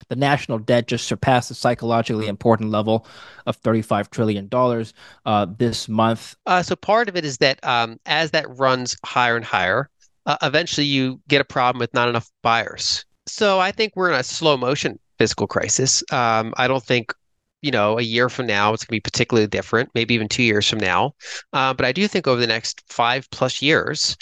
The national debt just surpassed the psychologically important level of $35 trillion this month. So part of it is that as that runs higher and higher, eventually you get a problem with not enough buyers. So I think we're in a slow motion fiscal crisis. I don't think, a year from now it's going to be particularly different, maybe even 2 years from now. But I do think over the next 5+ years,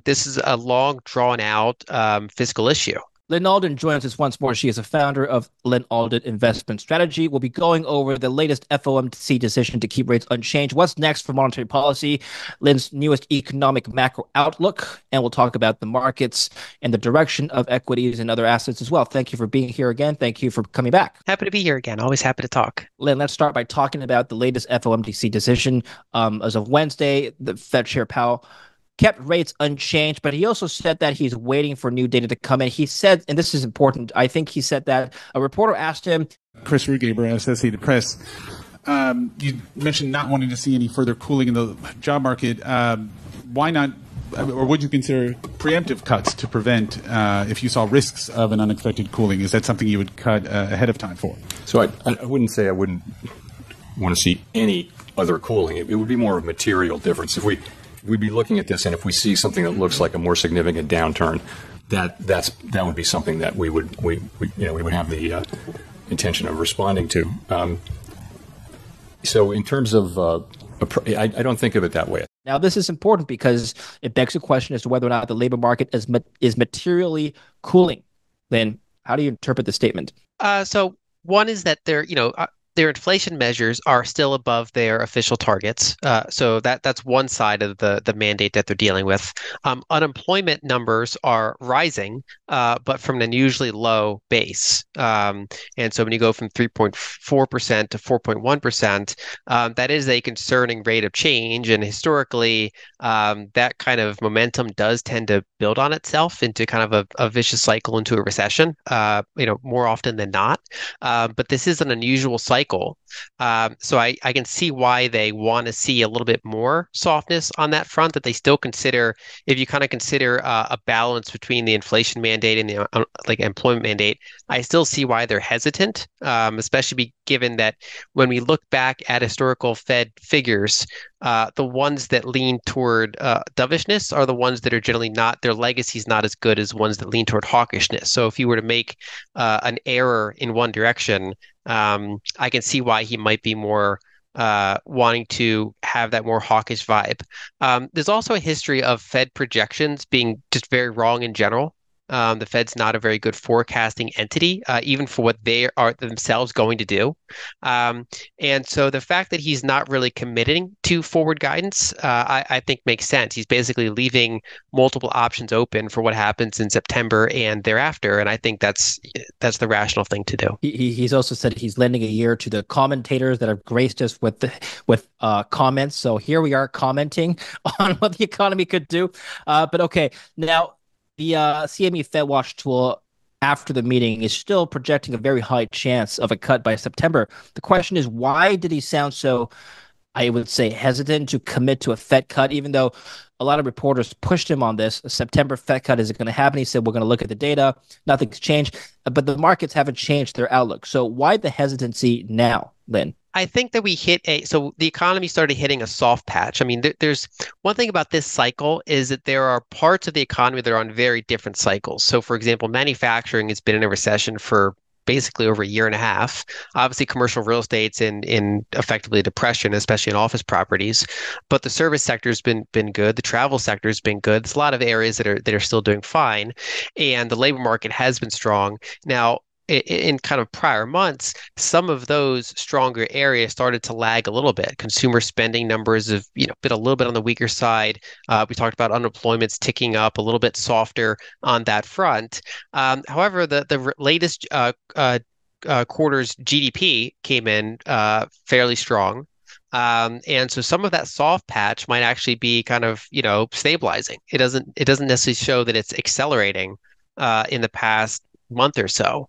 this is a long, drawn out fiscal issue. Lyn Alden joins us once more. She is a founder of Lyn Alden Investment Strategy. We'll be going over the latest FOMC decision to keep rates unchanged. What's next for monetary policy, Lyn's newest economic macro outlook, and we'll talk about the markets and the direction of equities and other assets as well. Thank you for being here again. Thank you for coming back. Happy to be here again. Always happy to talk. Lyn, let's start by talking about the latest FOMC decision. As of Wednesday, the Fed Chair Powell kept rates unchanged, but he also said that he's waiting for new data to come in. He said, and this is important, I think he said that a reporter asked him. Chris Rugaber, Associated Press, you mentioned not wanting to see any further cooling in the job market. Why not, or would you consider preemptive cuts to prevent, if you saw risks of an unexpected cooling? Is that something you would cut ahead of time for? So I wouldn't say I wouldn't want to see any other cooling. It would be more of a material difference. If we'd be looking at this, and if we see something that looks like a more significant downturn, that would be something that we would have the intention of responding to. So in terms of, I don't think of it that way. Now, this is important because it begs a question as to whether or not the labor market is materially cooling. Then, how do you interpret the statement? So one is that their inflation measures are still above their official targets. So that's one side of the mandate that they're dealing with. Unemployment numbers are rising, but from an unusually low base. And so when you go from 3.4% to 4.1%, that is a concerning rate of change. And historically, that kind of momentum does tend to build on itself into kind of a vicious cycle into a recession, more often than not. But this is an unusual cycle. So I can see why they want to see a little bit more softness on that front, that they still consider, if you kind of consider a balance between the inflation mandate and the employment mandate, I still see why they're hesitant, especially given that when we look back at historical Fed figures, the ones that lean toward dovishness are the ones that are generally not, their legacy is not as good as ones that lean toward hawkishness. So if you were to make an error in one direction, I can see why he might be more wanting to have that more hawkish vibe. There's also a history of Fed projections being just very wrong in general. The Fed's not a very good forecasting entity, even for what they are themselves going to do. And so the fact that he's not really committing to forward guidance, I think makes sense. He's basically leaving multiple options open for what happens in September and thereafter. And I think that's the rational thing to do. He's also said he's lending a ear to the commentators that have graced us with comments. So here we are commenting on what the economy could do. But okay, now the CME Fed Watch tool after the meeting is still projecting a very high chance of a cut by September. The question is, why did he sound so, I would say, hesitant to commit to a Fed cut, even though a lot of reporters pushed him on this? A September Fed cut isn't going to happen. He said, we're going to look at the data. Nothing's changed. But the markets haven't changed their outlook. So why the hesitancy now, Lyn? I think that so the economy started hitting a soft patch. I mean, there's one thing about this cycle is that there are parts of the economy that are on very different cycles. So, for example, manufacturing has been in a recession for basically over a year and a half. Obviously, commercial real estate's in effectively depression, especially in office properties. But the service sector's been good. The travel sector's been good. There's a lot of areas that are still doing fine, and the labor market has been strong. Now, in kind of prior months, some of those stronger areas started to lag a little bit. Consumer spending numbers have, been a little bit on the weaker side. We talked about unemployment's ticking up, a little bit softer on that front. However, the latest quarter's GDP came in fairly strong. And so some of that soft patch might actually be kind of, stabilizing. It doesn't necessarily show that it's accelerating in the past month or so.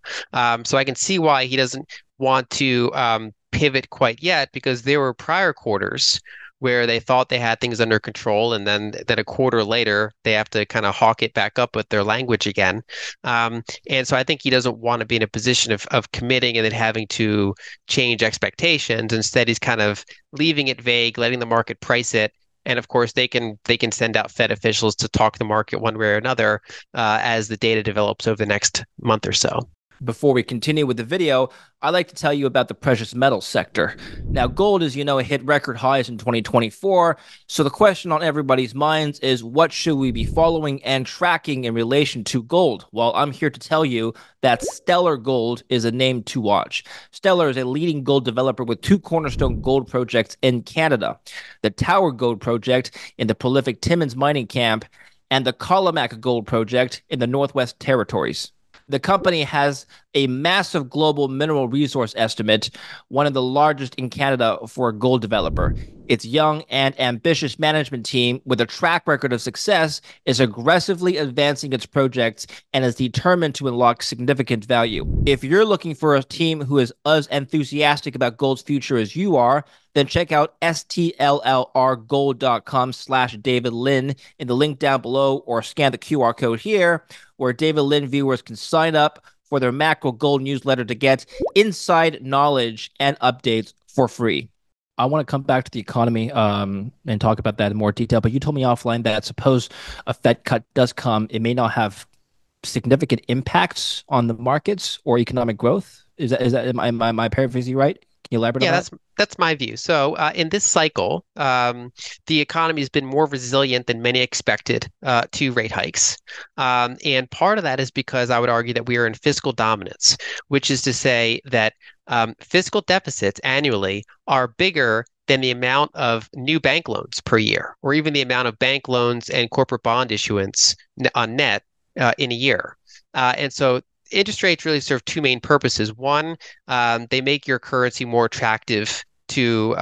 So I can see why he doesn't want to pivot quite yet, because there were prior quarters where they thought they had things under control, and then a quarter later they have to kind of hawk it back up with their language again. And so I think he doesn't want to be in a position of committing and then having to change expectations. Instead, he's kind of leaving it vague, letting the market price it. And of course, they can send out Fed officials to talk the market one way or another as the data develops over the next month or so. Before we continue with the video, I'd like to tell you about the precious metals sector. Now, gold, as you know, hit record highs in 2024. So the question on everybody's minds is, what should we be following and tracking in relation to gold? Well, I'm here to tell you that Stellar Gold is a name to watch. Stellar is a leading gold developer with two cornerstone gold projects in Canada: the Tower Gold Project in the prolific Timmins mining camp and the Kalamak Gold Project in the Northwest Territories. The company has a massive global mineral resource estimate, one of the largest in Canada for a gold developer. Its young and ambitious management team, with a track record of success, is aggressively advancing its projects and is determined to unlock significant value. If you're looking for a team who is as enthusiastic about gold's future as you are, then check out stlrgold.com/David Lyn in the link down below, or scan the QR code here, where David Lyn viewers can sign up for their macro gold newsletter to get inside knowledge and updates for free. I want to come back to the economy and talk about that in more detail, but you told me offline that suppose a Fed cut does come, it may not have significant impacts on the markets or economic growth. Am I paraphrasing right? Can you elaborate on that? That's my view. So in this cycle, the economy has been more resilient than many expected to rate hikes. And part of that is because I would argue that we are in fiscal dominance, which is to say that fiscal deficits annually are bigger than the amount of new bank loans per year, or even the amount of bank loans and corporate bond issuance on net in a year. And so interest rates really serve two main purposes. One, they make your currency more attractive to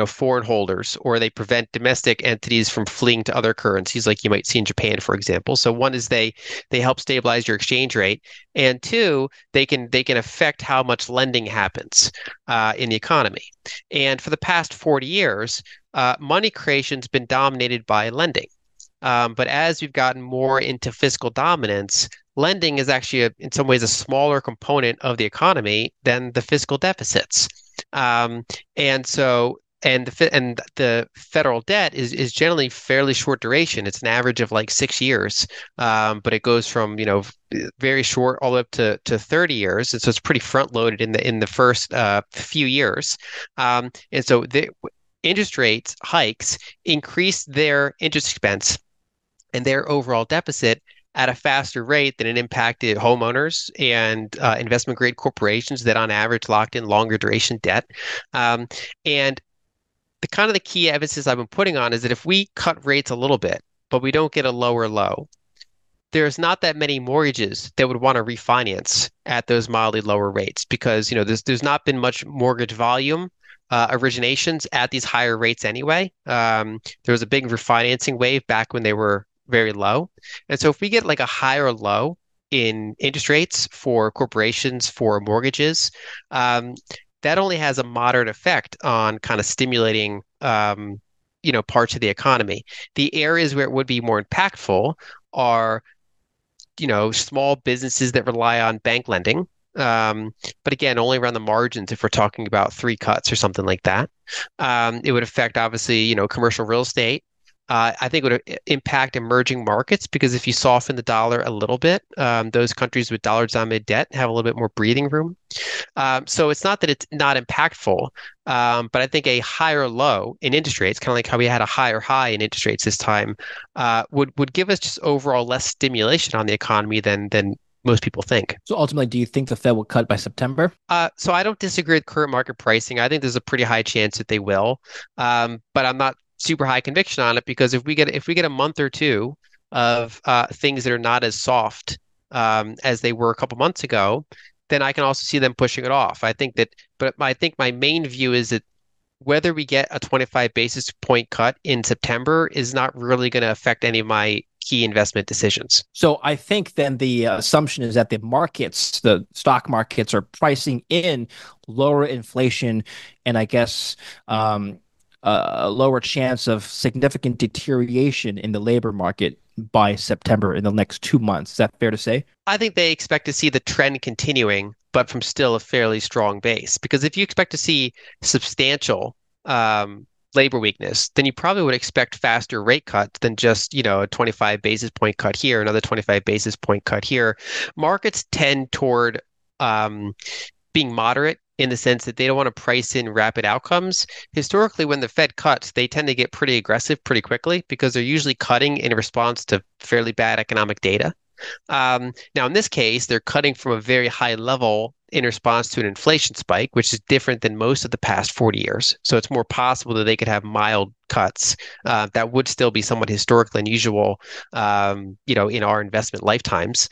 foreign holders, or they prevent domestic entities from fleeing to other currencies, like you might see in Japan, for example. So one is they help stabilize your exchange rate, and two, they can affect how much lending happens in the economy. And for the past 40 years, money creation's been dominated by lending. But as we've gotten more into fiscal dominance, lending is actually, in some ways, a smaller component of the economy than the fiscal deficits. And the federal debt is generally fairly short duration. It's an average of like 6 years, but it goes from very short all the way up to 30 years, and so it's pretty front loaded in the first few years. And so the interest rates hikes increase their interest expense and their overall deficit at a faster rate than it impacted homeowners and investment grade corporations that on average locked in longer duration debt. And the key emphasis I've been putting on is that if we cut rates a little bit, but we don't get a lower low, there's not that many mortgages that would want to refinance at those mildly lower rates, because there's not been much mortgage volume originations at these higher rates anyway. There was a big refinancing wave back when they were very low. And so if we get like a higher low in interest rates for corporations, for mortgages, that only has a moderate effect on kind of stimulating parts of the economy. The areas where it would be more impactful are small businesses that rely on bank lending. But again, only around the margins if we're talking about 3 cuts or something like that. It would affect, obviously, commercial real estate. I think it would impact emerging markets, because if you soften the dollar a little bit, those countries with dollar-denominated debt have a little bit more breathing room. So it's not that it's not impactful, but I think a higher low in interest rates, kind of like how we had a higher high in interest rates this time, would give us just overall less stimulation on the economy than most people think. So ultimately, do you think the Fed will cut by September? So I don't disagree with current market pricing. I think there's a pretty high chance that they will, but I'm not super high conviction on it, because if we get a month or two of things that are not as soft as they were a couple months ago, then I can also see them pushing it off. I think my main view is that whether we get a 25 basis point cut in September is not really going to affect any of my key investment decisions. So I think then the assumption is that the stock markets are pricing in lower inflation, and I guess a lower chance of significant deterioration in the labor market by September in the next 2 months. Is that fair to say? I think they expect to see the trend continuing, but from still a fairly strong base. Because if you expect to see substantial labor weakness, then you probably would expect faster rate cuts than just, a 25 basis point cut here, another 25 basis point cut here. Markets tend toward being moderate in the sense that they don't want to price in rapid outcomes. Historically, when the Fed cuts, they tend to get pretty aggressive pretty quickly because they're usually cutting in response to fairly bad economic data. Now, in this case, they're cutting from a very high level in response to an inflation spike, which is different than most of the past 40 years. So it's more possible that they could have mild cuts that would still be somewhat historically unusual, in our investment lifetimes.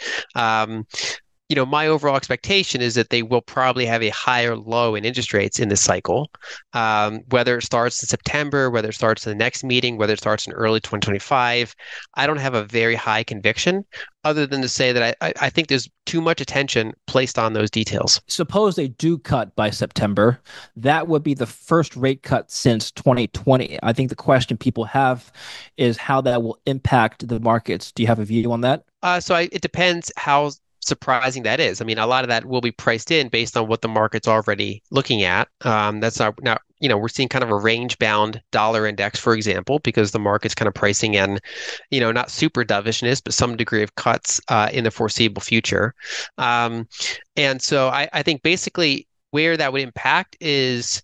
My overall expectation is that they will probably have a higher low in interest rates in this cycle, whether it starts in September, whether it starts in the next meeting, whether it starts in early 2025. I don't have a very high conviction other than to say that I think there's too much attention placed on those details. Suppose they do cut by September. That would be the first rate cut since 2020. I think the question people have is how that will impact the markets. Do you have a view on that? It depends how surprising that is. I mean, a lot of that will be priced in based on what the market's already looking at. That's not, we're seeing kind of a range-bound dollar index, for example, because the market's kind of pricing in, not super dovishness, but some degree of cuts in the foreseeable future. And so I think basically where that would impact is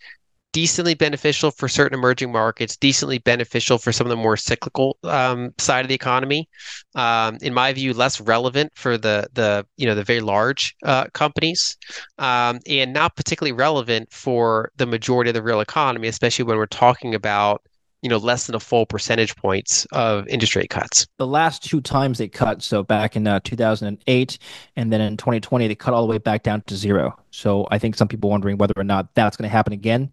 decently beneficial for certain emerging markets, decently beneficial for some of the more cyclical side of the economy. In my view, less relevant for the very large companies, and not particularly relevant for the majority of the real economy, especially when we're talking about less than a full percentage points of interest rate cuts. The last two times they cut, so back in 2008 and then in 2020, they cut all the way back down to zero. So I think some people are wondering whether or not that's going to happen again,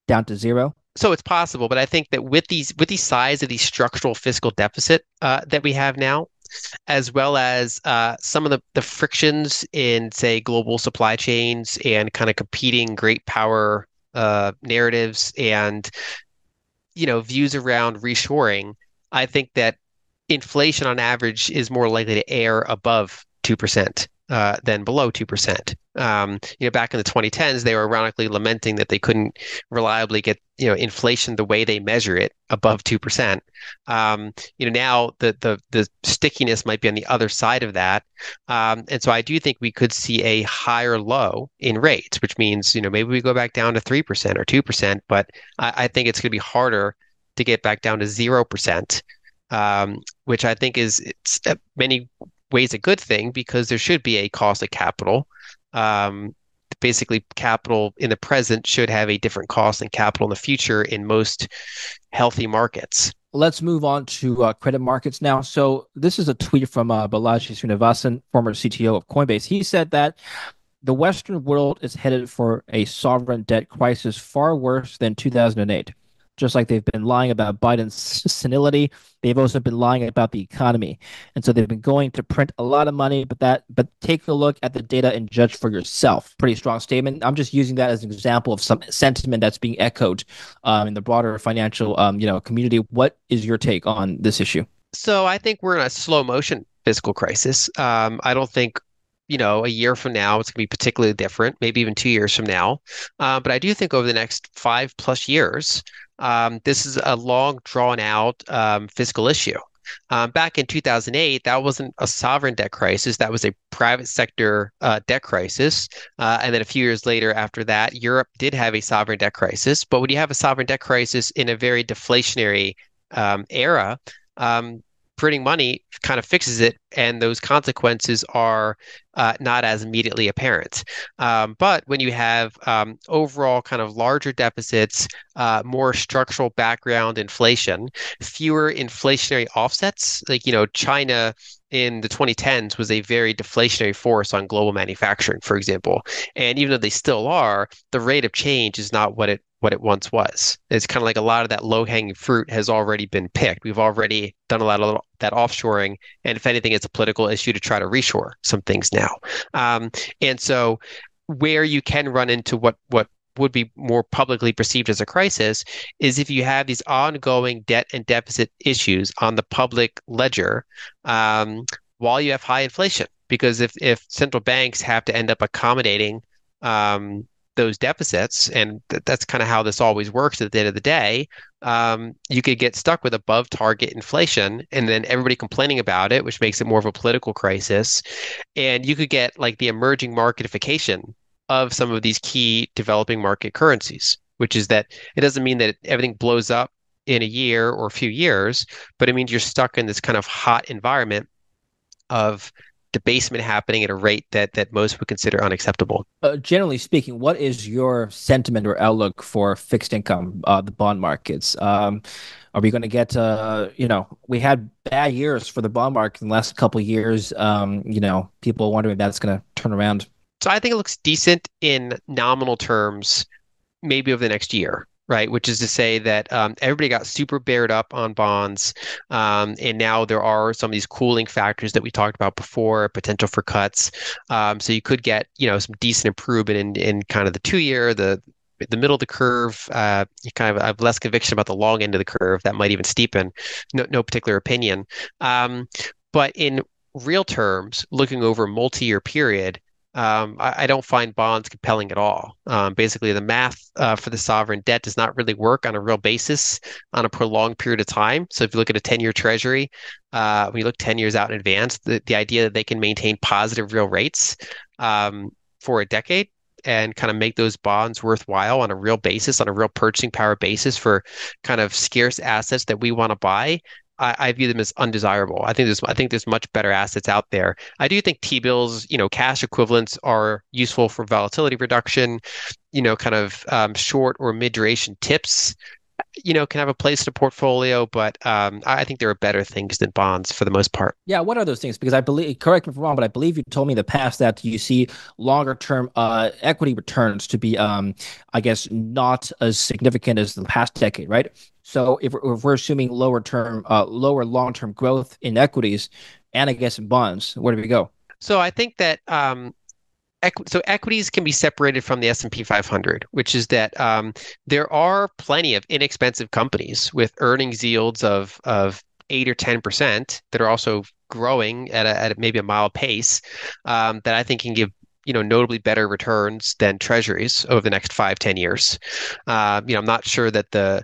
down to zero. So it's possible, but I think that with these size of these structural fiscal deficit that we have now, as well as some of the frictions in, say, global supply chains and kind of competing great power narratives and views around reshoring, I think that inflation on average is more likely to err above 2%. Than below 2%. Back in the 2010s, they were ironically lamenting that they couldn't reliably get, inflation the way they measure it above 2%. Now the stickiness might be on the other side of that. And so I do think we could see a higher low in rates, which means, maybe we go back down to 3% or 2%, but I think it's going to be harder to get back down to 0%, which I think it's many ways a good thing because there should be a cost of capital. Basically, capital in the present should have a different cost than capital in the future in most healthy markets. Let's move on to credit markets now. So this is a tweet from Balaji Srinivasan, former CTO of Coinbase. He said that the Western world is headed for a sovereign debt crisis far worse than 2008. Just like they've been lying about Biden's senility, they've also been lying about the economy. And so they've been going to print a lot of money, but take a look at the data and judge for yourself. Pretty strong statement. I'm just using that as an example of some sentiment that's being echoed in the broader financial community. What is your take on this issue? So I think we're in a slow motion fiscal crisis. I don't think a year from now, it's going to be particularly different, maybe even 2 years from now. But I do think over the next 5+ years, this is a long, drawn-out fiscal issue. Back in 2008, that wasn't a sovereign debt crisis. That was a private sector debt crisis. And then a few years later after that, Europe did have a sovereign debt crisis. But when you have a sovereign debt crisis in a very deflationary era, printing money kind of fixes it, and those consequences are not as immediately apparent. But when you have overall kind of larger deficits, more structural background inflation, fewer inflationary offsets, like, China in the 2010s was a very deflationary force on global manufacturing, for example. And even though they still are, the rate of change is not what it once was. It's kind of like a lot of that low-hanging fruit has already been picked. We've already done a lot of that offshoring, and if anything, it's a political issue to try to reshore some things now. And so where you can run into what would be more publicly perceived as a crisis is if you have these ongoing debt and deficit issues on the public ledger while you have high inflation. Because if central banks have to end up accommodating those deficits, and that's kind of how this always works at the end of the day, you could get stuck with above target inflation and then everybody complaining about it, which makes it more of a political crisis. And you could get like the emerging marketification of some of these key developing market currencies, which is that it doesn't mean that everything blows up in a year or a few years, but it means you're stuck in this kind of hot environment of debasement happening at a rate that most would consider unacceptable. Generally speaking, what is your sentiment or outlook for fixed income, the bond markets? Are we going to get, we had bad years for the bond market in the last couple of years. People wondering if that's going to turn around. So I think it looks decent in nominal terms, maybe over the next year. Right, which is to say that everybody got super bared up on bonds, and now there are some of these cooling factors that we talked about before, potential for cuts. So you could get, some decent improvement in kind of the 2-year, the middle of the curve. You kind of have less conviction about the long end of the curve. That might even steepen. No particular opinion. But in real terms, looking over a multi-year period, I don't find bonds compelling at all. Basically, the math for the sovereign debt does not really work on a real basis on a prolonged period of time. So if you look at a 10-year treasury, when you look 10 years out in advance, the idea that they can maintain positive real rates for a decade and kind of make those bonds worthwhile on a real basis, on a real purchasing power basis for kind of scarce assets that we want to buy, I view them as undesirable. I think there's much better assets out there. I do think T-bills, cash equivalents are useful for volatility reduction. Kind of short or mid duration tips, can have a place in a portfolio, but I think there are better things than bonds for the most part. Yeah, what are those things? Because I believe, correct me if I'm wrong, but I believe you told me in the past that you see longer term equity returns to be, I guess, not as significant as the past decade, right? So if we're assuming lower long term growth in equities, and I guess in bonds, where do we go? So I think that equities can be separated from the S&P 500, which is that there are plenty of inexpensive companies with earnings yields of 8 or 10% that are also growing at maybe a mild pace that I think can give notably better returns than treasuries over the next 5-10 years. I'm not sure that the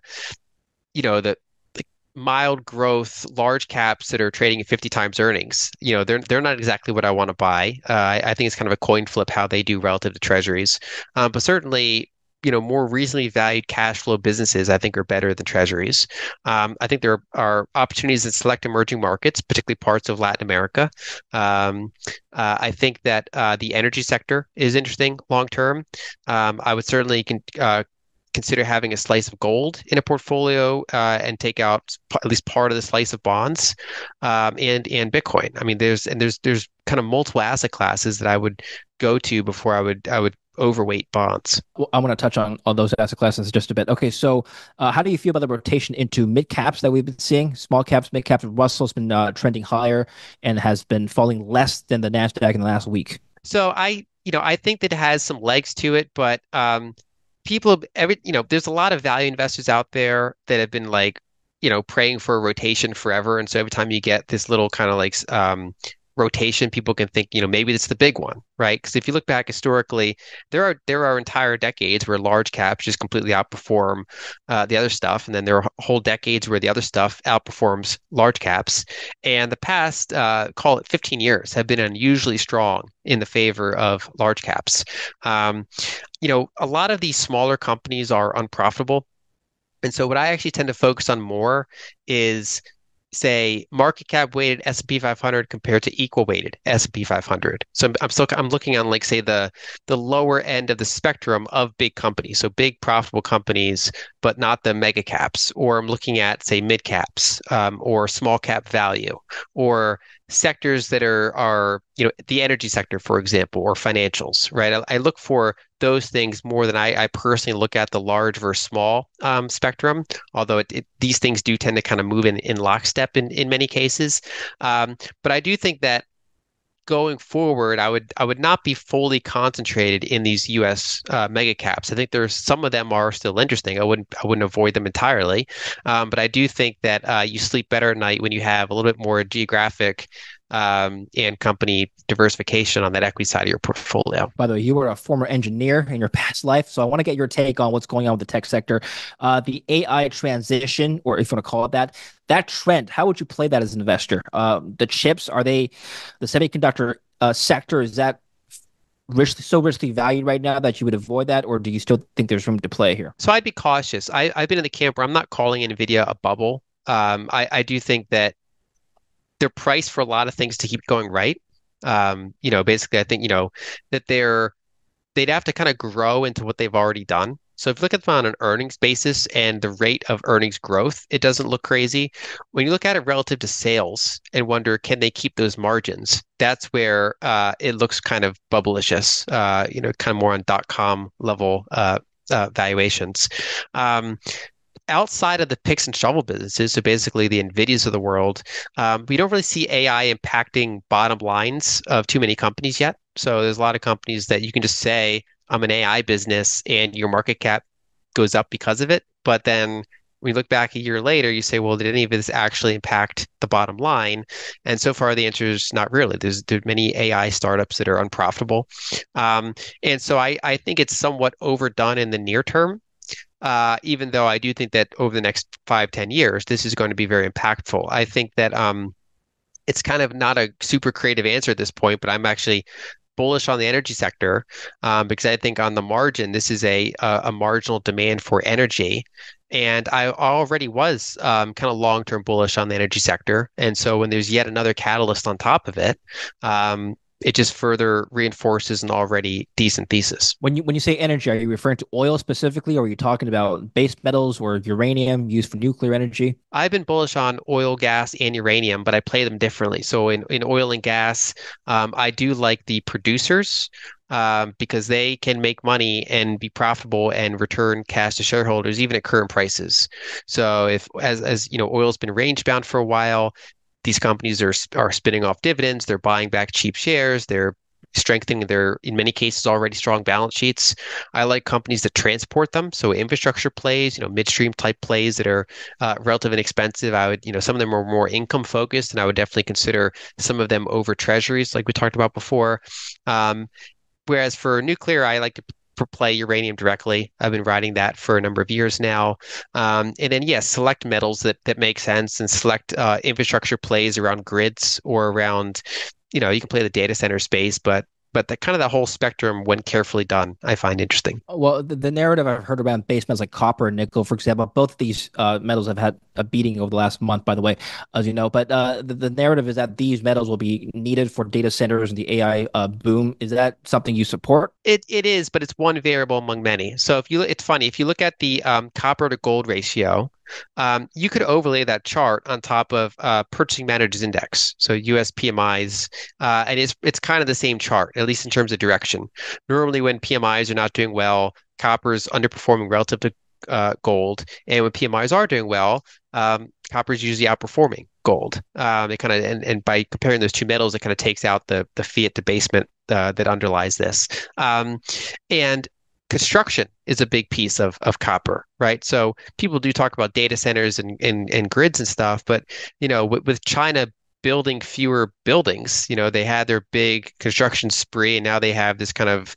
mild growth large caps that are trading at 50 times earnings, they're not exactly what I want to buy. I think it's kind of a coin flip how they do relative to treasuries. But certainly, more reasonably valued cash flow businesses, I think, are better than treasuries. I think there are opportunities in select emerging markets, particularly parts of Latin America. I think that the energy sector is interesting long term. I would certainly consider having a slice of gold in a portfolio and take out at least part of the slice of bonds and Bitcoin. I mean, there's kind of multiple asset classes that I would go to before I would overweight bonds. Well, I want to touch on those asset classes just a bit. Okay, so how do you feel about the rotation into mid caps that we've been seeing? Small caps, mid caps. Russell's been trending higher and has been falling less than the Nasdaq in the last week. So I think that it has some legs to it, but there's a lot of value investors out there that have been praying for a rotation forever. And so every time you get this little kind of rotation, people can think, maybe it's the big one, right? Because if you look back historically, there are entire decades where large caps just completely outperform the other stuff, and then there are whole decades where the other stuff outperforms large caps. And the past, call it 15 years, have been unusually strong in the favor of large caps. A lot of these smaller companies are unprofitable. And so what I actually tend to focus on more is, say, market cap weighted S&P 500 compared to equal weighted S&P 500. So I'm looking on say the lower end of the spectrum of big companies, so big profitable companies, but not the mega caps. Or I'm looking at, say, mid caps or small cap value, or sectors that are the energy sector, for example, or financials, right? I look for those things more than I personally look at the large versus small spectrum, although these things do tend to kind of move in lockstep in many cases. But I do think that going forward, I would not be fully concentrated in these U.S. Mega caps. I think there's some of them are still interesting. I wouldn't avoid them entirely, but I do think that you sleep better at night when you have a little bit more geographic and company diversification on that equity side of your portfolio. By the way, you were a former engineer in your past life, so I want to get your take on what's going on with the tech sector. The AI transition, or if you want to call it that, that trend, how would you play that as an investor? The chips, are they the semiconductor sector? Is that so richly valued right now that you would avoid that, or do you still think there's room to play here? So I'd be cautious. I've been in the camp where I'm not calling NVIDIA a bubble. I do think that they're priced for a lot of things to keep going right. Basically, I think, that they'd have to kind of grow into what they've already done. So if you look at them on an earnings basis and the rate of earnings growth, it doesn't look crazy. When you look at it relative to sales and wonder, can they keep those margins? That's where it looks kind of bubblicious, kind of more on .com level valuations. Outside of the picks and shovel businesses, so basically the NVIDIAs of the world, we don't really see AI impacting bottom lines of too many companies yet. So there's a lot of companies that you can just say, I'm an AI business, and your market cap goes up because of it. But then when you look back a year later, you say, well, did any of this actually impact the bottom line? And so far, the answer is not really. There's many AI startups that are unprofitable. And so I think it's somewhat overdone in the near term. Even though I do think that over the next 5-10 years, this is going to be very impactful. I think that it's kind of not a super creative answer at this point, but I'm actually bullish on the energy sector because I think on the margin, this is a marginal demand for energy. And I already was kind of long-term bullish on the energy sector. And so when there's yet another catalyst on top of it, it just further reinforces an already decent thesis. When you say energy, are you referring to oil specifically, or are you talking about base metals or uranium used for nuclear energy? I've been bullish on oil, gas, and uranium, but I play them differently. So in oil and gas, I do like the producers because they can make money and be profitable and return cash to shareholders even at current prices. So if as oil's been range bound for a while, these companies are spinning off dividends. They're buying back cheap shares. They're strengthening their, in many cases, already strong balance sheets. I like companies that transport them. So infrastructure plays, midstream type plays that are relatively inexpensive. I would, some of them are more income focused, and I would definitely consider some of them over treasuries, like we talked about before. Whereas for nuclear, I like to play uranium directly. I've been riding that for a number of years now. And then, yes, select metals that make sense, and select infrastructure plays around grids or around, you can play the data center space, but the kind of that whole spectrum, when carefully done, I find interesting. Well, the narrative I've heard around base metals like copper and nickel, for example, both of these metals have had a beating over the last month, by the way, as you know. But the narrative is that these metals will be needed for data centers and the AI boom. Is that something you support? It is, but it's one variable among many. So it's funny, if you look at the copper to gold ratio, you could overlay that chart on top of Purchasing Managers Index, so US PMIs, and it's kind of the same chart, at least in terms of direction. Normally, when PMIs are not doing well, copper is underperforming relative to gold, and when PMIs are doing well, copper is usually outperforming gold. It kind of and by comparing those two metals, it kind of takes out the fiat debasement that underlies this, and construction is a big piece of copper, right? So people do talk about data centers and grids and stuff, but with China building fewer buildings, they had their big construction spree, and now they have this kind of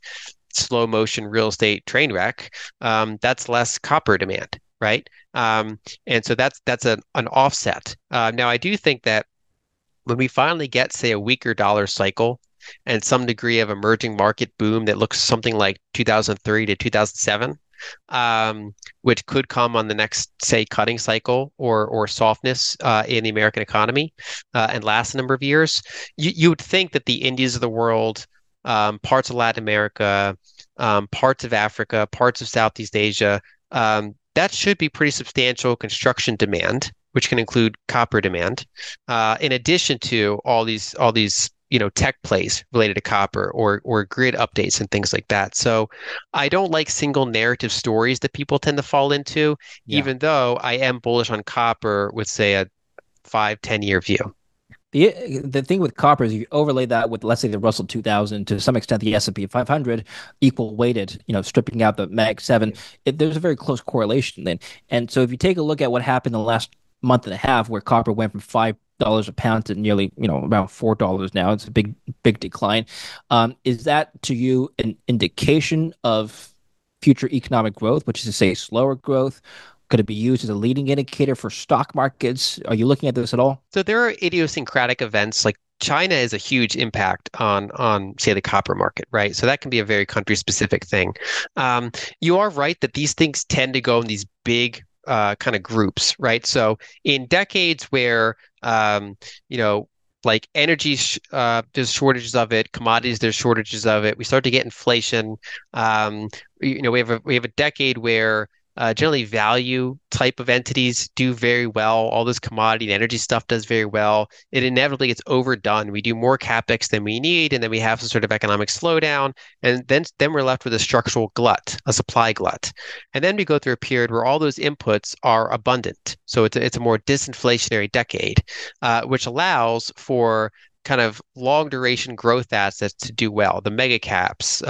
slow motion real estate train wreck. That's less copper demand, right? And so that's an offset. Now I do think that when we finally get, say, a weaker dollar cycle and some degree of emerging market boom that looks something like 2003 to 2007, which could come on the next, say, cutting cycle or softness in the American economy and last a number of years, you would think that the Indias of the world, parts of Latin America, parts of Africa, parts of Southeast Asia, that should be pretty substantial construction demand, which can include copper demand, in addition to all these tech plays related to copper or grid updates and things like that. So I don't like single narrative stories that people tend to fall into, even though I am bullish on copper with, say, a 5-10 year view. The thing with copper is you overlay that with, let's say, the Russell 2000, to some extent the S&P 500, equal weighted, stripping out the Mag 7, there's a very close correlation then. And so if you take a look at what happened in the last month and a half, where copper went from $5 a pound to nearly, around $4 now, it's a big decline. Is that to you an indication of future economic growth, which is to say slower growth? Could it be used as a leading indicator for stock markets? Are you looking at this at all? So there are idiosyncratic events like China is a huge impact on say the copper market, right? So that can be a very country specific thing. Um, you are right that these things tend to go in these big kind of groups, right? So in decades where you know like energy there's shortages of it, commodities there's shortages of it. We start to get inflation. Um, we have a decade where generally value type of entities do very well. All this commodity and energy stuff does very well. It inevitably gets overdone. We do more capex than we need, and then we have some sort of economic slowdown, and then we're left with a structural glut, a supply glut. And then we go through a period where all those inputs are abundant. So it's a more disinflationary decade, which allows for kind of long duration growth assets to do well, the mega caps,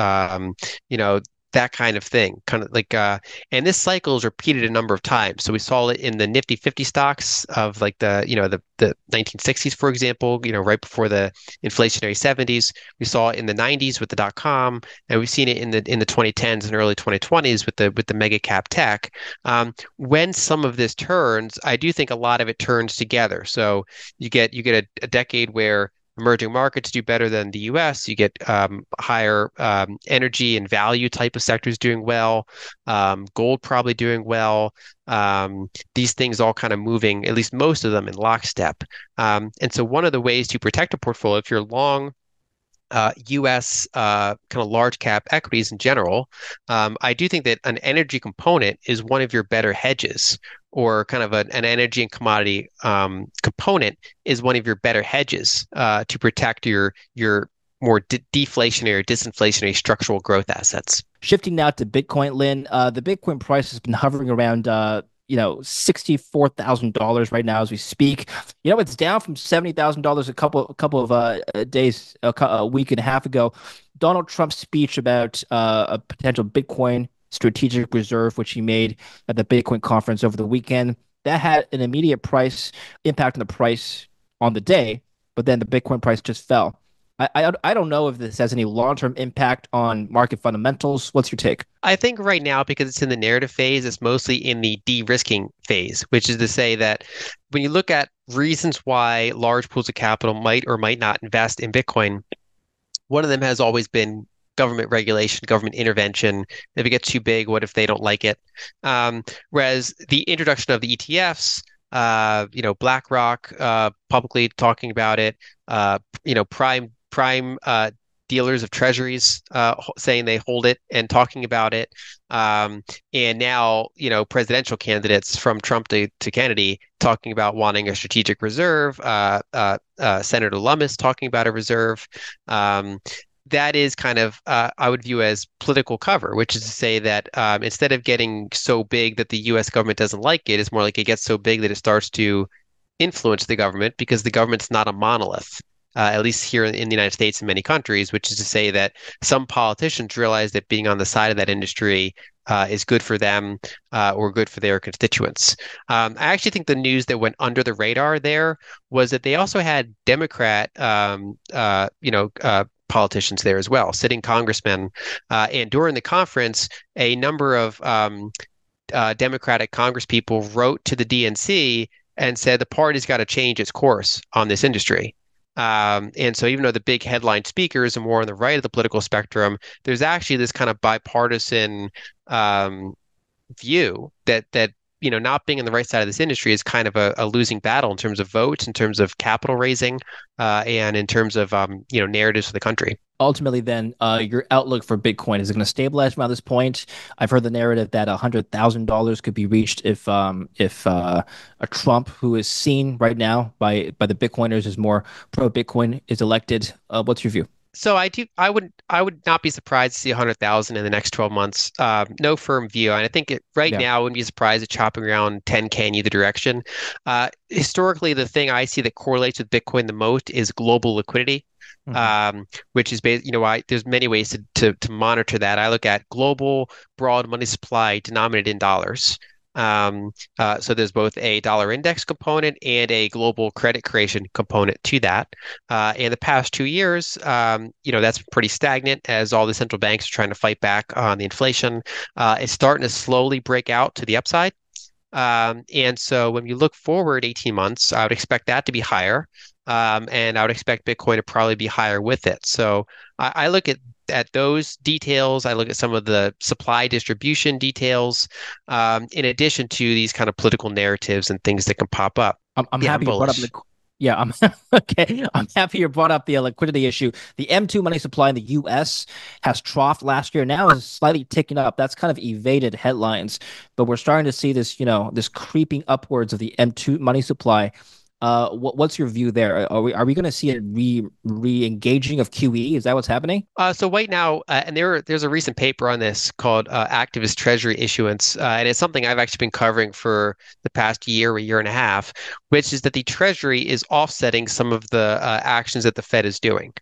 you know, that kind of thing, kind of like, and this cycle is repeated a number of times. So we saw it in the Nifty 50 stocks of like the 1960s, for example, right before the inflationary 70s. We saw it in the 90s with the dot-com, and we've seen it in the 2010s and early 2020s with the mega cap tech. When some of this turns, I do think a lot of it turns together. So you get a decade where emerging markets do better than the US. You get higher energy and value type of sectors doing well, gold probably doing well. These things all kind of moving, at least most of them, in lockstep. And so one of the ways to protect a portfolio, if you're long US kind of large cap equities in general, I do think that an energy component is one of your better hedges, or kind of an energy and commodity component is one of your better hedges to protect your more deflationary, disinflationary structural growth assets. Shifting now to Bitcoin, Lynn, the Bitcoin price has been hovering around $64,000 right now as we speak. It's down from $70,000 a couple of days, a week and a half ago. Donald Trump's speech about a potential Bitcoin strategic reserve, which he made at the Bitcoin conference over the weekend, that had an immediate price impact on the price on the day, but then the Bitcoin price just fell. I don't know if this has any long-term impact on market fundamentals. What's your take? I think right now, because it's in the narrative phase, it's mostly in the de-risking phase, which is to say that when you look at reasons why large pools of capital might or might not invest in Bitcoin, one of them has always been government regulation, government intervention. If it gets too big, what if they don't like it? Whereas the introduction of the ETFs, BlackRock publicly talking about it, prime dealers of treasuries saying they hold it and talking about it. And now, presidential candidates from Trump to Kennedy talking about wanting a strategic reserve, Senator Lummis talking about a reserve. That is kind of, I would view as political cover, which is to say that instead of getting so big that the US government doesn't like it, it's more like it gets so big that it starts to influence the government, because the government's not a monolith. At least here in the United States and many countries, which is to say that some politicians realize that being on the side of that industry is good for them or good for their constituents. I actually think the news that went under the radar there was that they also had Democrat, politicians there as well, sitting congressmen. And during the conference, a number of Democratic congresspeople wrote to the DNC and said the party's got to change its course on this industry. And so even though the big headline speakers are more on the right of the political spectrum, there's actually this kind of bipartisan view that not being on the right side of this industry is kind of a losing battle in terms of votes, in terms of capital raising, and in terms of narratives for the country. Ultimately, then, your outlook for Bitcoin, is it going to stabilize around this point? I've heard the narrative that $100,000 could be reached if a Trump, who is seen right now by the Bitcoiners as more pro Bitcoin, is elected. What's your view? So I would not be surprised to see 100,000 in the next 12 months. No firm view, and I think right Yeah. now I wouldn't be surprised at chopping around 10K in either direction. Historically, the thing I see that correlates with Bitcoin the most is global liquidity, Hmm. which is there's many ways to monitor that. I look at global broad money supply denominated in dollars. So there's both a dollar index component and a global credit creation component to that. In the past 2 years, that's been pretty stagnant as all the central banks are trying to fight back on the inflation. It's starting to slowly break out to the upside. And so when you look forward 18 months, I would expect that to be higher. And I would expect Bitcoin to probably be higher with it. So I look at those details. I look at some of the supply distribution details, in addition to these kind of political narratives and things that can pop up. I'm Yeah, I'm happy you brought up bullish. yeah, I'm okay. I'm happy you brought up the liquidity issue. The M2 money supply in the US has troughed last year. Now is slightly ticking up. That's kind of evaded headlines, but we're starting to see this, this creeping upwards of the M2 money supply. What's your view there? Are we going to see a re-engaging of QE? Is that what's happening? So right now, and there's a recent paper on this called activist Treasury issuance, and it's something I've actually been covering for the past year and a half, which is that the Treasury is offsetting some of the actions that the Fed is doing.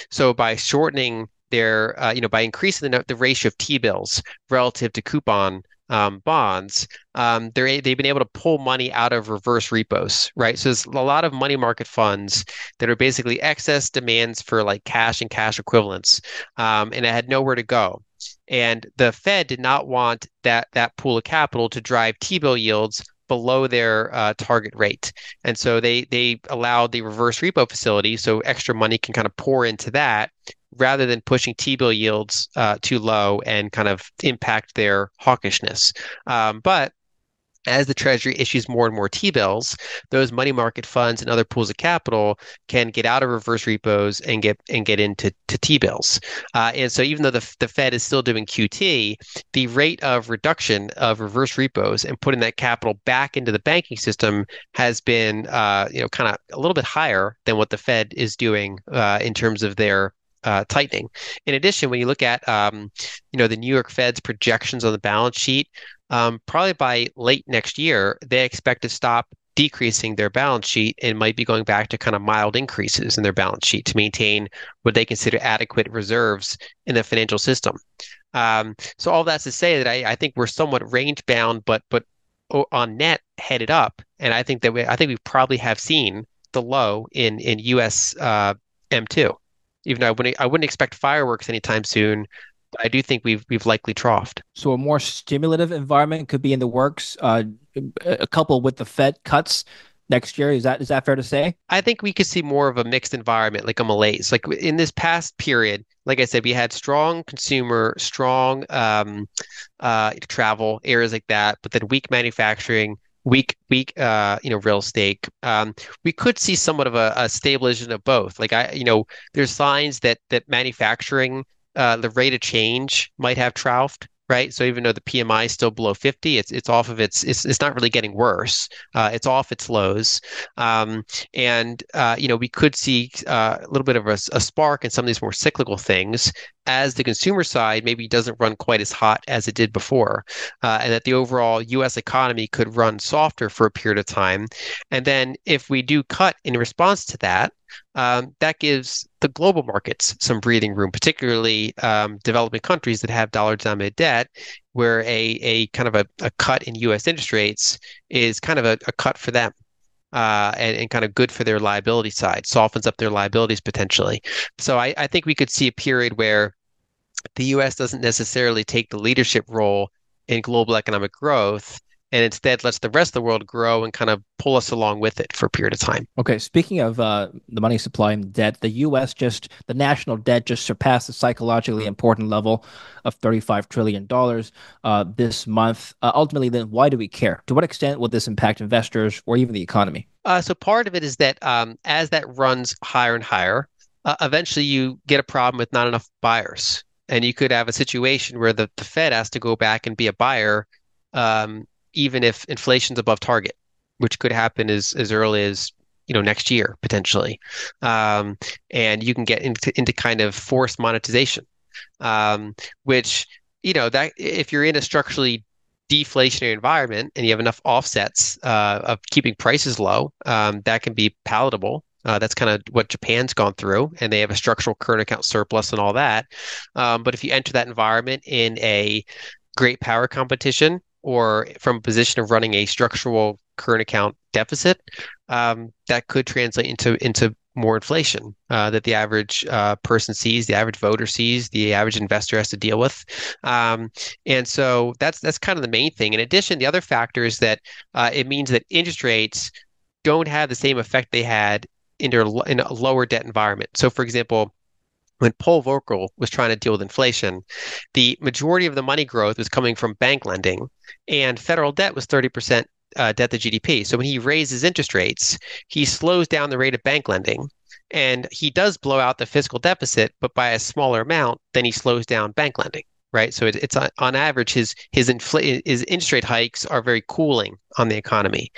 So by shortening by increasing the ratio of T-bills relative to coupon bonds, they've been able to pull money out of reverse repos, right? So there's a lot of money market funds that are basically excess demands for like cash and cash equivalents, and it had nowhere to go. And the Fed did not want that pool of capital to drive T-bill yields below their target rate, and so they allowed the reverse repo facility, so extra money can kind of pour into that rather than pushing T-bill yields too low and kind of impact their hawkishness. But as the Treasury issues more and more T-bills, those money market funds and other pools of capital can get out of reverse repos and get into T-bills. And so even though the Fed is still doing QT, the rate of reduction of reverse repos and putting that capital back into the banking system has been kind of a little bit higher than what the Fed is doing in terms of their tightening. In addition, when you look at the New York Fed's projections on the balance sheet, probably by late next year, they expect to stop decreasing their balance sheet and might be going back to kind of mild increases in their balance sheet to maintain what they consider adequate reserves in the financial system. So all that's to say that I think we're somewhat range bound, but on net headed up, and I think we probably have seen the low in U.S. M2. Even though I wouldn't expect fireworks anytime soon, but I do think we've likely troughed. So a more stimulative environment could be in the works, a couple with the Fed cuts next year. Is that fair to say? I think we could see more of a mixed environment, like a malaise. Like in this past period, like I said, we had strong consumer, strong travel areas like that, but then weak manufacturing, weak real estate. We could see somewhat of a stabilization of both. There's signs that manufacturing, the rate of change might have troughed. Right. So even though the PMI is still below 50, it's off of it's not really getting worse. It's off its lows. We could see a little bit of a spark in some of these more cyclical things as the consumer side maybe doesn't run quite as hot as it did before, and that the overall U.S. economy could run softer for a period of time. And then if we do cut in response to that, that gives the global markets some breathing room, particularly developing countries that have dollar-denominated debt, where a kind of a cut in U.S. interest rates is kind of a cut for them. And kind of good for their liability side, softens up their liabilities potentially. So I think we could see a period where the U.S. doesn't necessarily take the leadership role in global economic growth and instead lets the rest of the world grow and kind of pull us along with it for a period of time. Okay, speaking of the money supply and debt, the national debt just surpassed the psychologically important level of $35 trillion this month. Ultimately, then, why do we care? To what extent will this impact investors or even the economy? So part of it is that as that runs higher and higher, eventually you get a problem with not enough buyers. And you could have a situation where the Fed has to go back and be a buyer, even if inflation's above target, which could happen as early as next year potentially, and you can get into kind of forced monetization, which that if you're in a structurally deflationary environment and you have enough offsets of keeping prices low, that can be palatable. That's kind of what Japan's gone through, and they have a structural current account surplus and all that. But if you enter that environment in a great power competition or from a position of running a structural current account deficit, that could translate into more inflation that the average person sees, the average voter sees, the average investor has to deal with. And so that's kind of the main thing. In addition, the other factor is that it means that interest rates don't have the same effect they had in a lower debt environment. So, for example, when Paul Volcker was trying to deal with inflation, the majority of the money growth was coming from bank lending, and federal debt was 30% debt to GDP. So when he raises interest rates, he slows down the rate of bank lending, and he does blow out the fiscal deficit, but by a smaller amount than he slows down bank lending. Right, so it's on average his interest rate hikes are very cooling on the economy,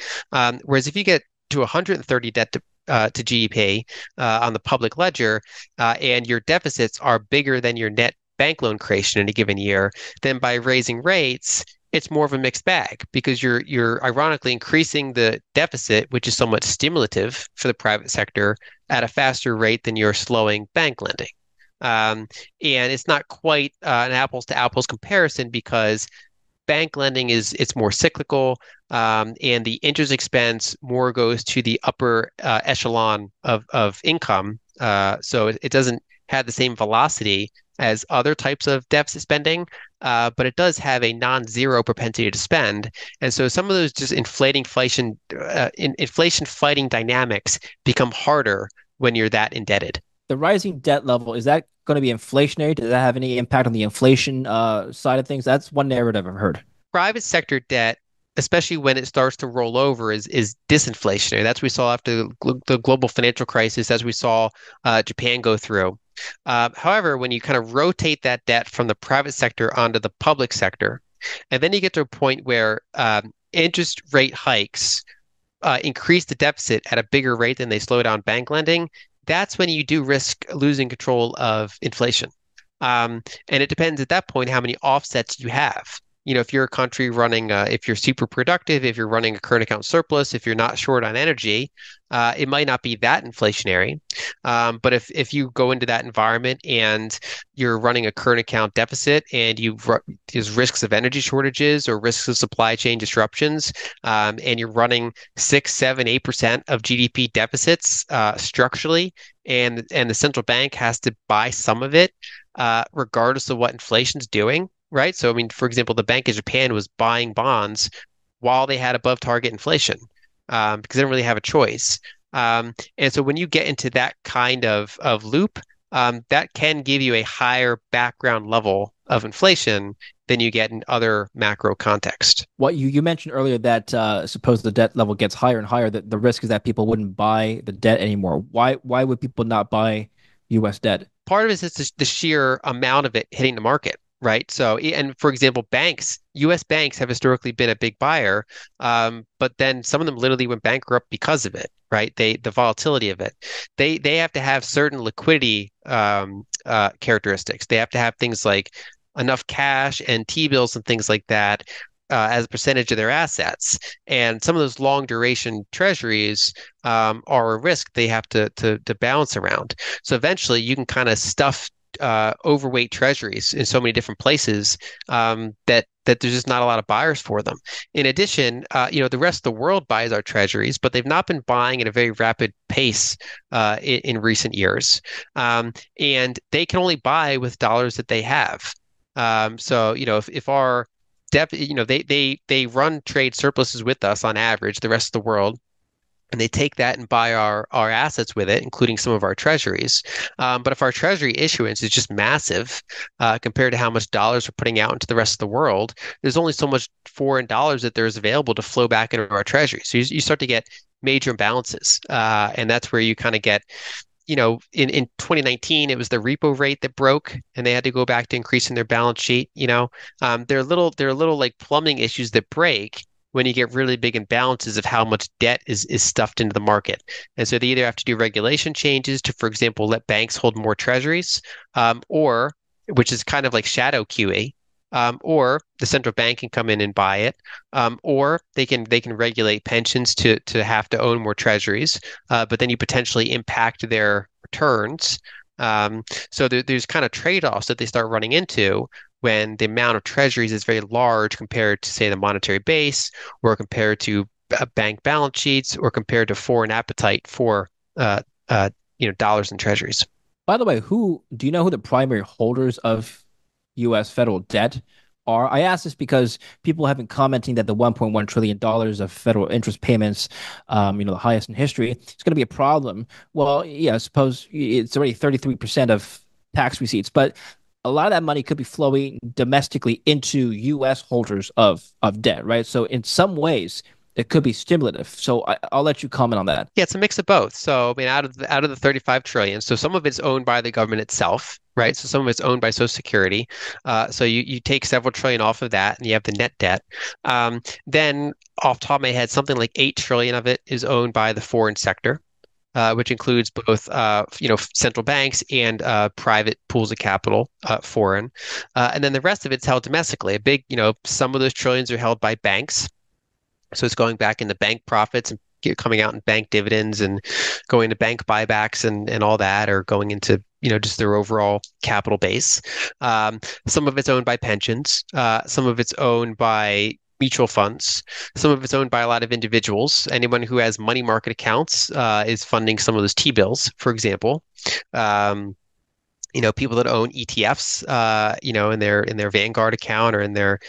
whereas if you get to 130 debt to GDP on the public ledger, and your deficits are bigger than your net bank loan creation in a given year, then by raising rates, it's more of a mixed bag because you're ironically increasing the deficit, which is somewhat stimulative for the private sector, at a faster rate than you're slowing bank lending. And it's not quite an apples to apples comparison because bank lending it's more cyclical, and the interest expense more goes to the upper echelon of income. So it doesn't have the same velocity as other types of deficit spending, but it does have a non-zero propensity to spend. And so some of those just inflation fighting dynamics become harder when you're that indebted. The rising debt level, is that going to be inflationary? Does that have any impact on the inflation side of things? That's one narrative I've heard. Private sector debt, especially when it starts to roll over, is disinflationary. That's what we saw after the global financial crisis, as we saw Japan go through. However, when you kind of rotate that debt from the private sector onto the public sector, and then you get to a point where interest rate hikes increase the deficit at a bigger rate than they slow down bank lending, that's when you do risk losing control of inflation. And it depends at that point how many offsets you have. If you're a country running, if you're super productive, if you're running a current account surplus, if you're not short on energy, it might not be that inflationary. But if you go into that environment and you're running a current account deficit and there's risks of energy shortages or risks of supply chain disruptions, and you're running 6, 7, 8% of GDP deficits structurally, and the central bank has to buy some of it, regardless of what inflation's doing. Right. So, I mean, for example, the Bank of Japan was buying bonds while they had above target inflation, because they didn't really have a choice. And so when you get into that kind of loop, that can give you a higher background level of inflation than you get in other macro context. What you mentioned earlier that suppose the debt level gets higher and higher, that the risk is that people wouldn't buy the debt anymore. Why would people not buy U.S. debt? Part of it is the sheer amount of it hitting the market. Right. So, and for example, U.S. banks have historically been a big buyer, but then some of them literally went bankrupt because of it. Right. The volatility of it. They have to have certain liquidity characteristics. They have to have things like enough cash and T-bills and things like that as a percentage of their assets. And some of those long duration treasuries are a risk they have to balance around. So eventually you can kind of stuff overweight treasuries in so many different places that there's just not a lot of buyers for them. In addition, the rest of the world buys our treasuries, but they've not been buying at a very rapid pace in recent years, and they can only buy with dollars that they have. So if our they run trade surpluses with us on average, the rest of the world, and they take that and buy our assets with it, including some of our treasuries. But if our treasury issuance is just massive compared to how much dollars we're putting out into the rest of the world, there's only so much foreign dollars that there's available to flow back into our treasury. So you start to get major imbalances. And that's where you kind of get, in 2019, it was the repo rate that broke and they had to go back to increasing their balance sheet. There are little like plumbing issues that break. when you get really big imbalances of how much debt is stuffed into the market. And so they either have to do regulation changes to, for example, let banks hold more treasuries, or which is kind of like shadow QE, or the central bank can come in and buy it, or they can regulate pensions to have to own more treasuries, but then you potentially impact their returns. So there's kind of trade-offs that they start running into when the amount of treasuries is very large compared to, say, the monetary base, or compared to bank balance sheets, or compared to foreign appetite for uh, dollars and treasuries. By the way, who do you know who the primary holders of U.S. federal debt are? I ask this because people have been commenting that the $1.1 trillion of federal interest payments, the highest in history, it's going to be a problem. Well, yeah, I suppose it's already 33% of tax receipts, but a lot of that money could be flowing domestically into U.S. holders of debt, right? So in some ways, it could be stimulative. So I'll let you comment on that. Yeah, it's a mix of both. So, I mean, out of the 35 trillion, so some of it's owned by the government itself, right? So some of it's owned by Social Security. So you take several trillion off of that, and you have the net debt. Then, off the top of my head, something like 8 trillion of it is owned by the foreign sector, which includes both, central banks and private pools of capital, foreign. And then the rest of it's held domestically. Some of those trillions are held by banks. So it's going back into bank profits and coming out in bank dividends and going to bank buybacks and all that, or going into just their overall capital base. Some of it's owned by pensions. Some of it's owned by mutual funds. Some of it's owned by a lot of individuals. Anyone who has money market accounts is funding some of those T-bills, for example. People that own ETFs, in their Vanguard account or in their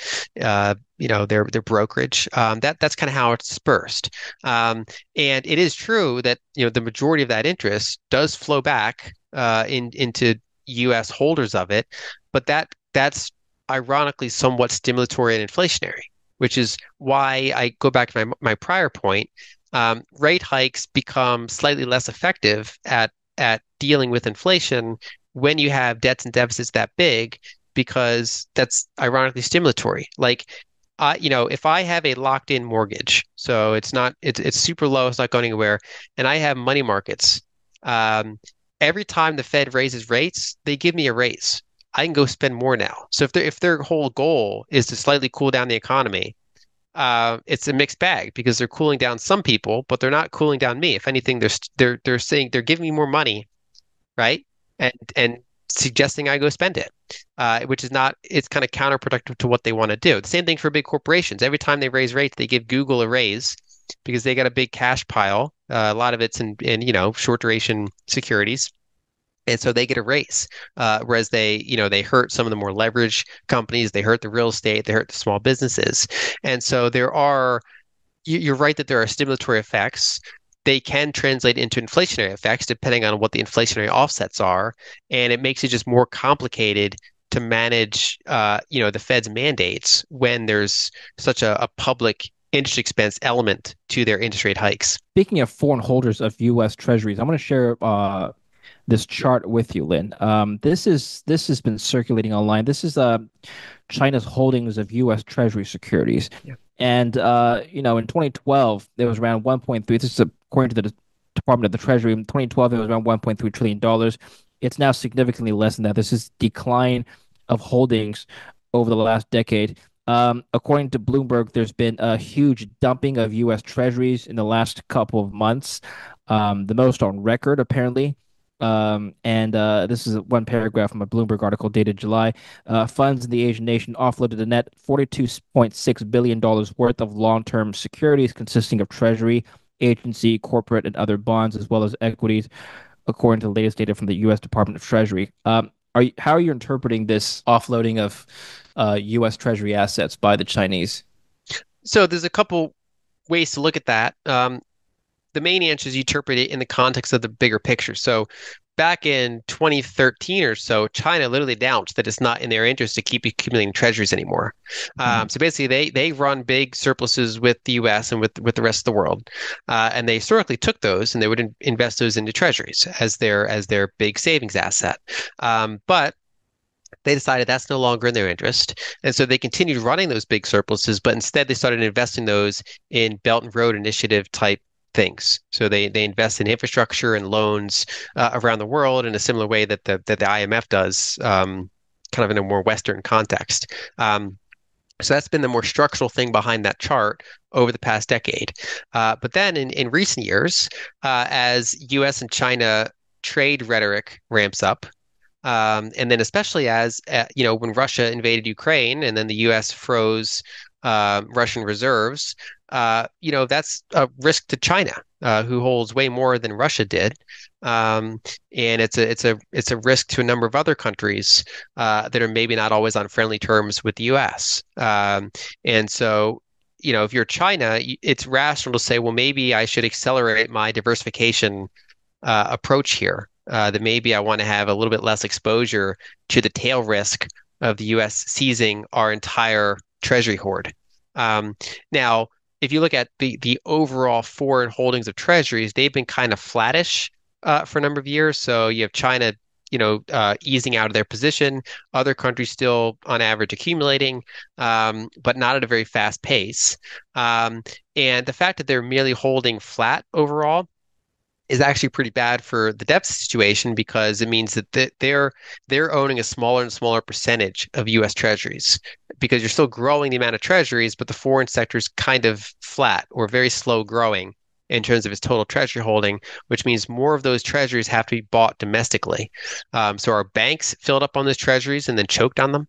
brokerage. That's kind of how it's dispersed. And it is true that the majority of that interest does flow back into U.S. holders of it, but that's ironically somewhat stimulatory and inflationary, which is why I go back to my prior point. Rate hikes become slightly less effective at dealing with inflation when you have debts and deficits that big, because that's ironically stimulatory. Like, if I have a locked in mortgage, so it's super low, it's not going anywhere, and I have money markets, every time the Fed raises rates, they give me a raise. I can go spend more now. So if their whole goal is to slightly cool down the economy, it's a mixed bag, because they're cooling down some people, but they're not cooling down me. If anything, they're saying they're giving me more money, right? And suggesting I go spend it, which is not, it's kind of counterproductive to what they want to do. The same thing for big corporations. Every time they raise rates, they give Google a raise because they got a big cash pile. A lot of it's in short duration securities. And so they get a raise, whereas they hurt some of the more leveraged companies. They hurt the real estate. They hurt the small businesses. And so you're right that there are stimulatory effects. They can translate into inflationary effects depending on what the inflationary offsets are. And it makes it just more complicated to manage, the Fed's mandates when there's such a public interest expense element to their interest rate hikes. Speaking of foreign holders of U.S. Treasuries, I'm going to share this chart with you, Lyn. This has been circulating online. This is China's holdings of U.S. Treasury securities. Yeah. And in 2012, there was around 1.3. This is according to the Department of the Treasury. In 2012, it was around $1.3 trillion. It's now significantly less than that. This is decline of holdings over the last decade. According to Bloomberg, there's been a huge dumping of U.S. Treasuries in the last couple of months, the most on record, apparently. This is one paragraph from a Bloomberg article dated July. Funds in the Asian nation offloaded a net $42.6 billion worth of long-term securities consisting of Treasury, agency, corporate, and other bonds, as well as equities, according to the latest data from the U.S. Department of Treasury. How are you interpreting this offloading of U.S. Treasury assets by the Chinese? So there's a couple ways to look at that. The main answer is you interpret it in the context of the bigger picture. So back in 2013 or so, China literally announced that it's not in their interest to keep accumulating treasuries anymore. So basically, they run big surpluses with the U.S. and with the rest of the world, and they historically took those and they would invest those into treasuries as their big savings asset. But They decided that's no longer in their interest. And so they continued running those big surpluses, but instead they started investing those in Belt and Road Initiative type things. So they invest in infrastructure and loans around the world in a similar way that the IMF does, kind of in a more Western context. So that's been the more structural thing behind that chart over the past decade. But then in recent years, as U.S. and China trade rhetoric ramps up, and then especially as when Russia invaded Ukraine and then the U.S. froze Russian reserves, that's a risk to China, who holds way more than Russia did, and it's a risk to a number of other countries that are maybe not always on friendly terms with the U.S. And so. If you're China, it's rational to say, well, maybe I should accelerate my diversification approach here. That maybe I want to have a little bit less exposure to the tail risk of the U.S. seizing our entire treasury hoard. Now, if you look at the overall foreign holdings of treasuries, they've been kind of flattish for a number of years. So you have China, easing out of their position, other countries still on average accumulating, but not at a very fast pace. And the fact that they're merely holding flat overall is actually pretty bad for the deficit situation because it means that they're owning a smaller and smaller percentage of U.S. Treasuries because you're still growing the amount of Treasuries, but the foreign sector is kind of flat or very slow growing in terms of its total treasury holding, which means more of those treasuries have to be bought domestically. So our banks filled up on those treasuries and then choked on them.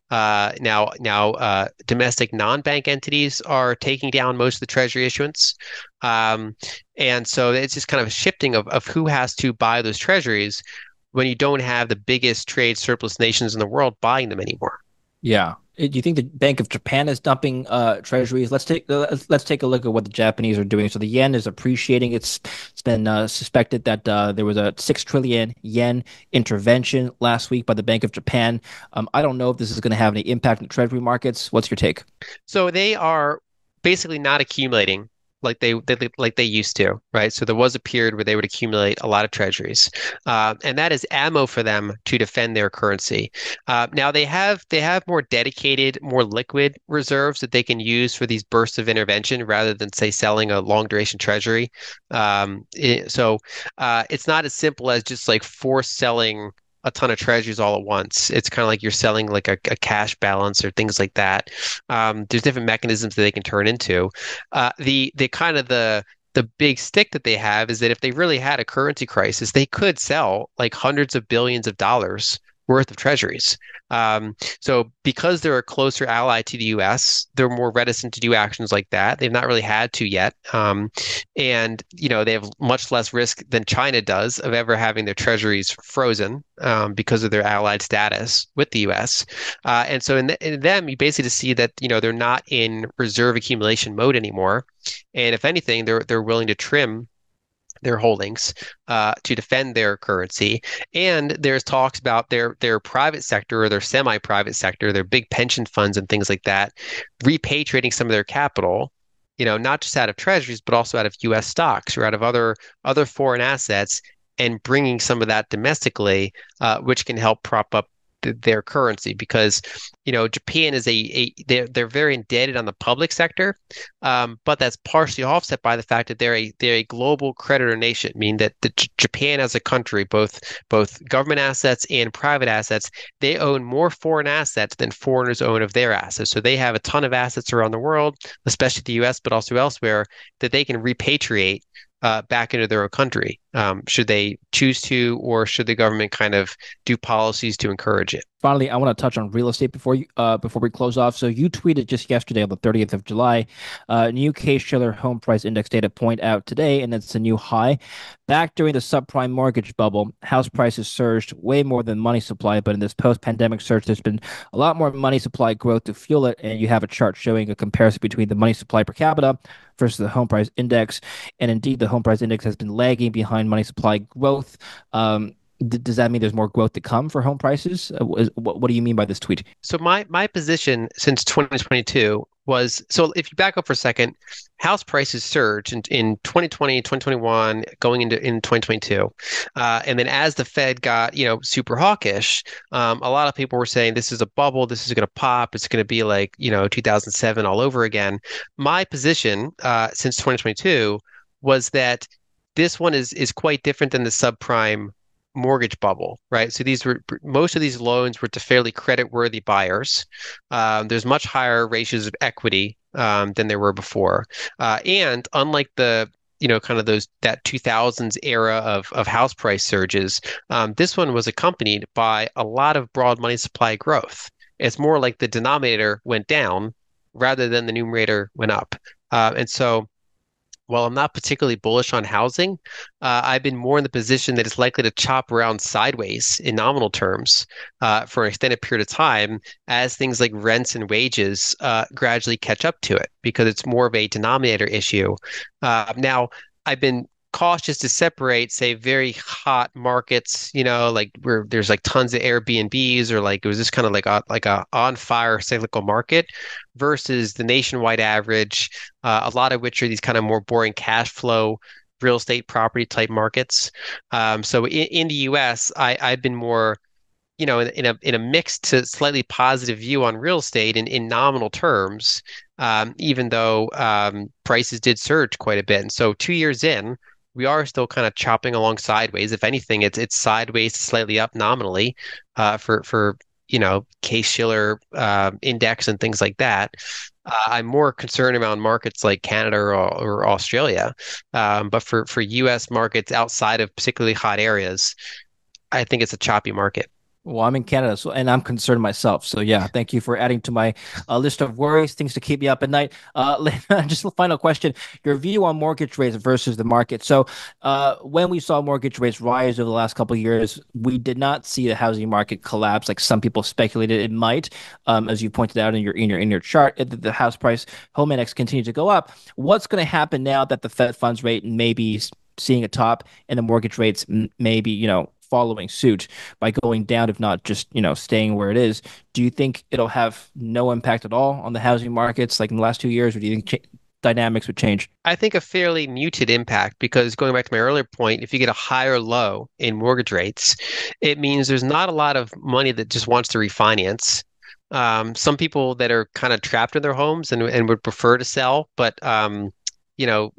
Now, domestic non-bank entities are taking down most of the treasury issuance. And so it's just kind of a shifting of who has to buy those treasuries when you don't have the biggest trade surplus nations in the world buying them anymore. Yeah. Do you think the Bank of Japan is dumping treasuries? Let's take a look at what the Japanese are doing. So the yen is appreciating. It's been suspected that there was a 6 trillion yen intervention last week by the Bank of Japan. I don't know if this is going to have any impact on treasury markets. What's your take? So they are basically not accumulating like they used to, right? So there was a period where they would accumulate a lot of treasuries, and that is ammo for them to defend their currency. Now they have more dedicated, more liquid reserves that they can use for these bursts of intervention rather than say selling a long duration treasury. So it's not as simple as just like force selling a ton of treasuries all at once. It's kind of like you're selling like a cash balance or things like that. There's different mechanisms that they can turn into. The kind of the big stick that they have is that if they really had a currency crisis, they could sell like hundreds of billions of dollars worth of treasuries. So because they're a closer ally to the US, they're more reticent to do actions like that. They've not really had to yet. And, they have much less risk than China does of ever having their treasuries frozen because of their allied status with the US. And so in them, you basically see that, they're not in reserve accumulation mode anymore. And if anything, they're willing to trim their holdings to defend their currency. And there's talks about their private sector or their semi-private sector, their big pension funds and things like that, repatriating some of their capital, not just out of treasuries, but also out of U.S. stocks or out of other foreign assets and bringing some of that domestically, which can help prop up their currency because Japan is they're very indebted on the public sector, but that's partially offset by the fact that they're a global creditor nation, meaning that Japan as a country, both government assets and private assets, they own more foreign assets than foreigners own of their assets. So they have a ton of assets around the world, especially the U.S., but also elsewhere, that they can repatriate back into their own country, should they choose to, or should the government kind of do policies to encourage it? Finally, I want to touch on real estate before we close off. So you tweeted just yesterday on the 30th of July, new Case-Shiller home price index data point out today, and it's a new high. Back during the subprime mortgage bubble, house prices surged way more than money supply, but in this post-pandemic surge, there's been a lot more money supply growth to fuel it, and you have a chart showing a comparison between the money supply per capita versus the home price index, and indeed, the home price index has been lagging behind money supply growth. Does that mean there's more growth to come for home prices? What do you mean by this tweet? So my position since 2022 was, so if you back up for a second, house prices surged in 2020, 2021, going into in 2022. And then as the Fed got, super hawkish, a lot of people were saying this is a bubble, this is going to pop, it's going to be like, 2007 all over again. My position since 2022 was that this one is quite different than the subprime mortgage bubble, right? So most of these loans were to fairly credit-worthy buyers. There's much higher ratios of equity than there were before, and unlike the kind of that 2000s era of house price surges, this one was accompanied by a lot of broad money supply growth. It's more like the denominator went down rather than the numerator went up, and so. While I'm not particularly bullish on housing, I've been more in the position that it's likely to chop around sideways in nominal terms for an extended period of time as things like rents and wages gradually catch up to it because it's more of a denominator issue. Now, I've been cautious to separate, say, very hot markets, like where there's like tons of Airbnbs or like it was just kind of like a on fire cyclical market versus the nationwide average, a lot of which are these kind of more boring cash flow real estate property type markets. So in the US, I've been more in a mixed to slightly positive view on real estate in nominal terms, even though prices did surge quite a bit. And so 2 years in, we are still kind of chopping along sideways. If anything, it's sideways to slightly up nominally for Case-Shiller index and things like that. I'm more concerned around markets like Canada or Australia, but for U.S. markets outside of particularly hot areas, I think it's a choppy market. Well, I'm in Canada, and I'm concerned myself. So yeah, thank you for adding to my list of worries, things to keep me up at night. Just a final question: your view on mortgage rates versus the market. So, when we saw mortgage rates rise over the last couple of years, we did not see the housing market collapse like some people speculated it might. As you pointed out in your chart, the house price home index continued to go up. What's going to happen now that the Fed funds rate may be seeing a top and the mortgage rates maybe following suit by going down, if not just, staying where it is? Do you think it'll have no impact at all on the housing markets like in the last 2 years, or do you think dynamics would change? I think a fairly muted impact because going back to my earlier point, if you get a higher low in mortgage rates, it means there's not a lot of money that just wants to refinance. Some people that are kind of trapped in their homes and would prefer to sell, but you know,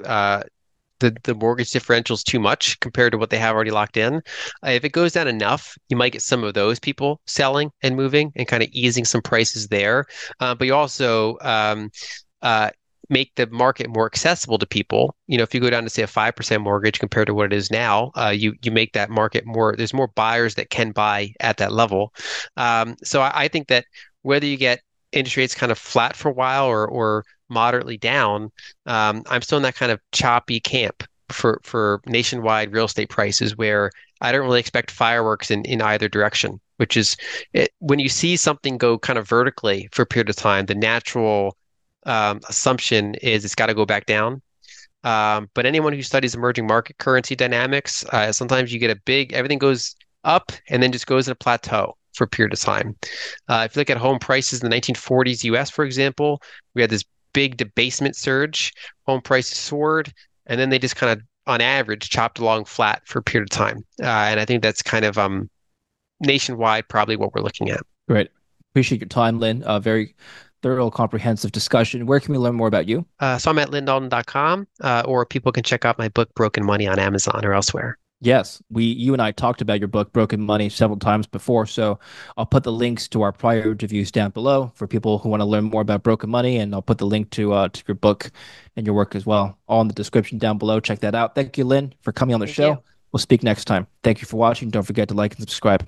the mortgage differential is too much compared to what they have already locked in. If it goes down enough, you might get some of those people selling and moving and kind of easing some prices there. But you also make the market more accessible to people. If you go down to say a 5% mortgage compared to what it is now, you make that market more. There's more buyers that can buy at that level. So I think that whether you get interest rates kind of flat for a while or moderately down, I'm still in that kind of choppy camp for nationwide real estate prices where I don't really expect fireworks in either direction, which is when you see something go kind of vertically for a period of time, the natural assumption is it's got to go back down. But anyone who studies emerging market currency dynamics, sometimes you get everything goes up and then just goes in a plateau for a period of time. If you look at home prices in the 1940s US, for example, we had this big debasement surge, home prices soared, and then they just kind of, on average, chopped along flat for a period of time. And I think that's kind of nationwide, probably what we're looking at. Great. Appreciate your time, Lyn. Very thorough, comprehensive discussion. Where can we learn more about you? So I'm at lynalden.com, or people can check out my book, Broken Money, on Amazon or elsewhere. Yes, you and I talked about your book, Broken Money, several times before. So I'll put the links to our prior interviews down below for people who want to learn more about Broken Money, and I'll put the link to your book and your work as well, all in the description down below. Check that out. Thank you, Lyn, for coming on the show. You. We'll speak next time. Thank you for watching. Don't forget to like and subscribe.